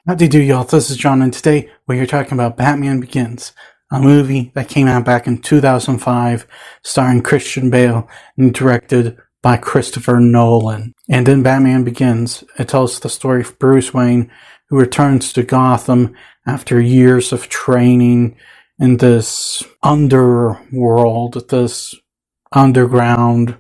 How do you do, y'all? This is John, and today we are talking about Batman Begins, a movie that came out back in 2005, starring Christian Bale and directed by Christopher Nolan. And in Batman Begins, it tells the story of Bruce Wayne, who returns to Gotham after years of training in this underworld, this underground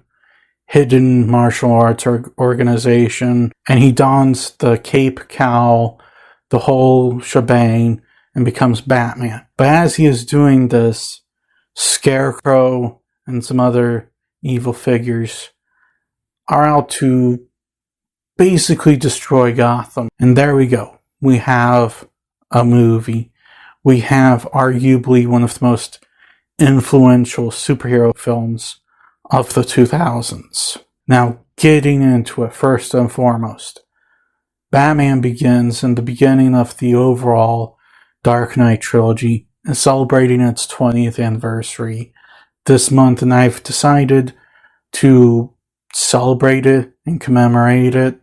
hidden martial arts organization, and he dons the cape, cowl, the whole shebang, and becomes Batman. But as he is doing this, Scarecrow and some other evil figures are out to basically destroy Gotham. And there we go. We have a movie. We have arguably one of the most influential superhero films of the 2000s. Now, getting into it first and foremost, Batman Begins in the beginning of the overall Dark Knight trilogy and celebrating its 20th anniversary this month, and I've decided to celebrate it and commemorate it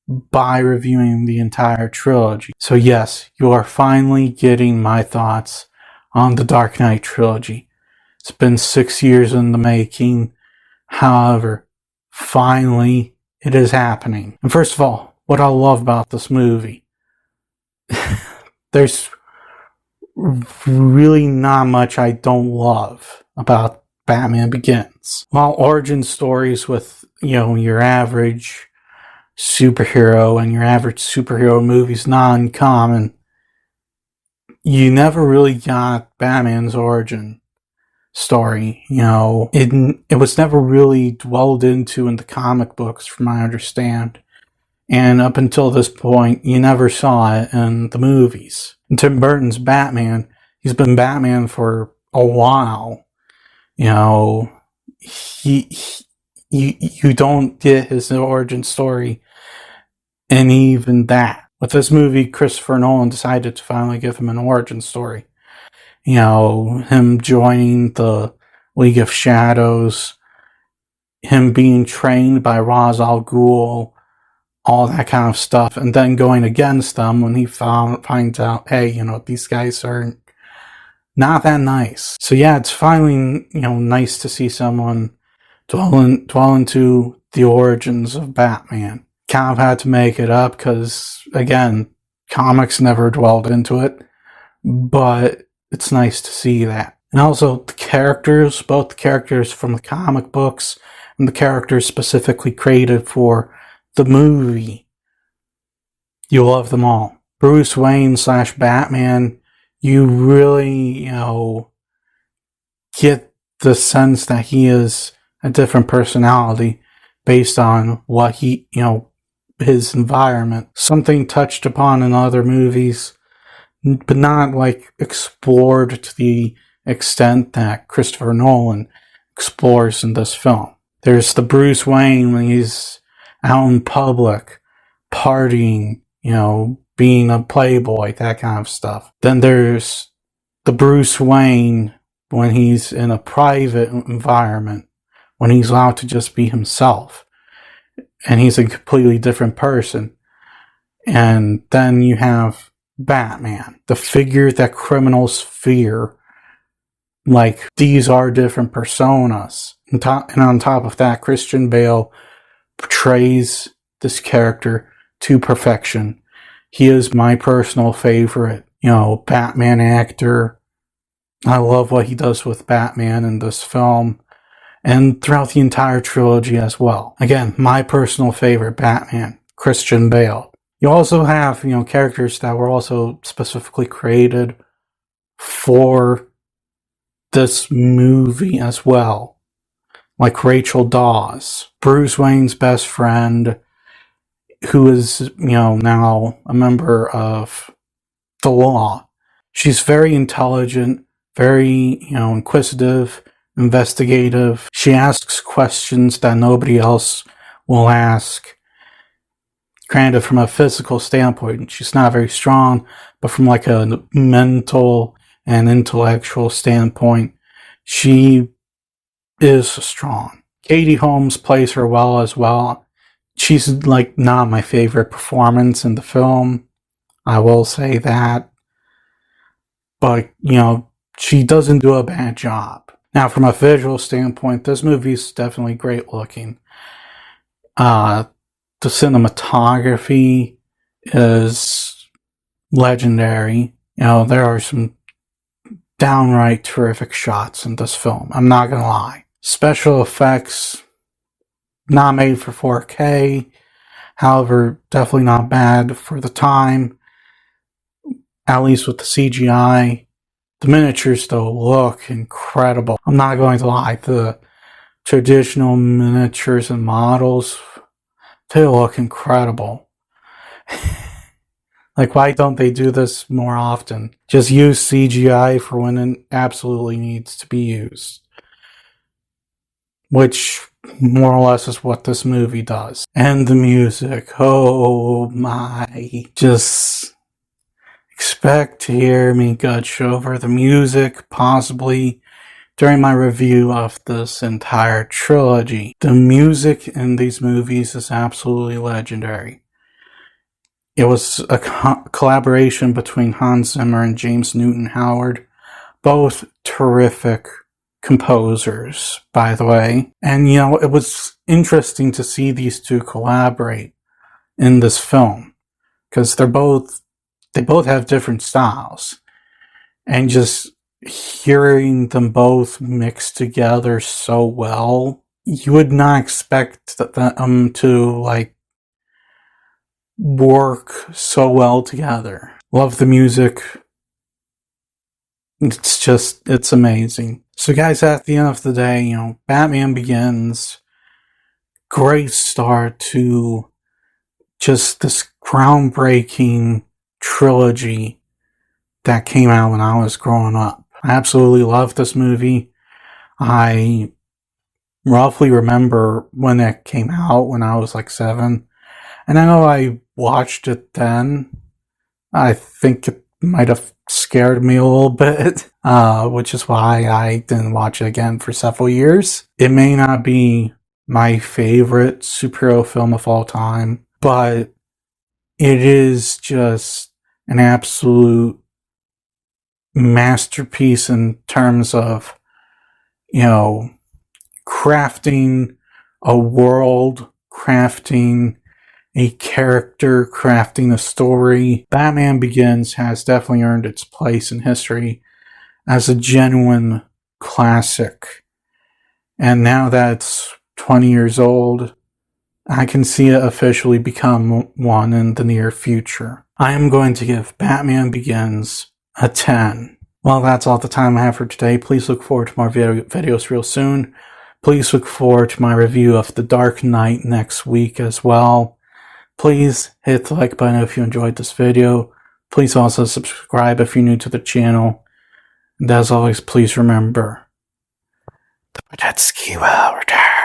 by reviewing the entire trilogy. So yes, you are finally getting my thoughts on the Dark Knight trilogy. It's been 6 years in the making. However, finally it is happening. And first of all, what I love about this movie, there's really not much I don't love about Batman Begins. While origin stories with, your average superhero and your average superhero movies not uncommon, you never really got Batman's origin story. It was never really dwelled into in the comic books, from my understand. And up until this point, you never saw it in the movies. And Tim Burton's Batman, he's been Batman for a while. You don't get his origin story, and even that. With this movie, Christopher Nolan decided to finally give him an origin story. Him joining the League of Shadows, him being trained by Ra's al Ghul, all that kind of stuff, and then going against them when he finds out, hey, these guys are not that nice. So yeah, it's finally, nice to see someone dwell into the origins of Batman. Kind of had to make it up because, again, comics never dwelled into it, but it's nice to see that. And also the characters, both the characters from the comic books and the characters specifically created for the movie, you love them all. Bruce Wayne / Batman, you really, get the sense that he is a different personality based on what he, his environment. Something touched upon in other movies, but not explored to the extent that Christopher Nolan explores in this film. There's the Bruce Wayne when he's out in public, partying, being a playboy, that kind of stuff. Then there's the Bruce Wayne when he's in a private environment, when he's allowed to just be himself, and he's a completely different person. And then you have Batman, the figure that criminals fear. These are different personas. And on top of that, Christian Bale portrays this character to perfection. He is my personal favorite, Batman actor. I love what he does with Batman in this film and throughout the entire trilogy as well. Again, my personal favorite Batman, Christian Bale. You also have, characters that were also specifically created for this movie as well, like Rachel Dawes, Bruce Wayne's best friend, who is, now a member of the law. She's very intelligent, very, inquisitive, investigative. She asks questions that nobody else will ask. Granted, from a physical standpoint, she's not very strong, but from a mental and intellectual standpoint, she is strong. Katie Holmes plays her well as well. She's not my favorite performance in the film. I will say that. But, she doesn't do a bad job. Now, from a visual standpoint, this movie is definitely great looking. The cinematography is legendary. There are some downright terrific shots in this film. I'm not gonna lie. Special effects, not made for 4K. However, definitely not bad for the time. At least with the CGI. The miniatures, though, look incredible. I'm not going to lie. The traditional miniatures and models, they look incredible. Like, why don't they do this more often? Just use CGI for when it absolutely needs to be used. Which, more or less, is what this movie does. And the music, oh my. Just expect to hear me gush over the music, possibly during my review of this entire trilogy. The music in these movies is absolutely legendary. It was a collaboration between Hans Zimmer and James Newton Howard, both terrific composers, by the way. And, it was interesting to see these two collaborate in this film, because they both have different styles. And just hearing them both mixed together so well, you would not expect them to, work so well together. Love the music. It's amazing. So guys, at the end of the day, Batman Begins, great start to just this groundbreaking trilogy that came out when I was growing up. I absolutely love this movie. I roughly remember when it came out when I was 7. And I know I watched it then. I think it might have scared me a little bit, which is why I didn't watch it again for several years. It may not be my favorite superhero film of all time, but it is just an absolute masterpiece in terms of, crafting a world, crafting a character, crafting a story. Batman Begins has definitely earned its place in history as a genuine classic. And now that it's 20 years old, I can see it officially become one in the near future. I am going to give Batman Begins a 10. Well, that's all the time I have for today. Please look forward to more videos real soon. Please look forward to my review of The Dark Knight next week as well. Please hit the like button if you enjoyed this video. Please also subscribe if you're new to the channel. And as always, please remember, the Badetsky will return.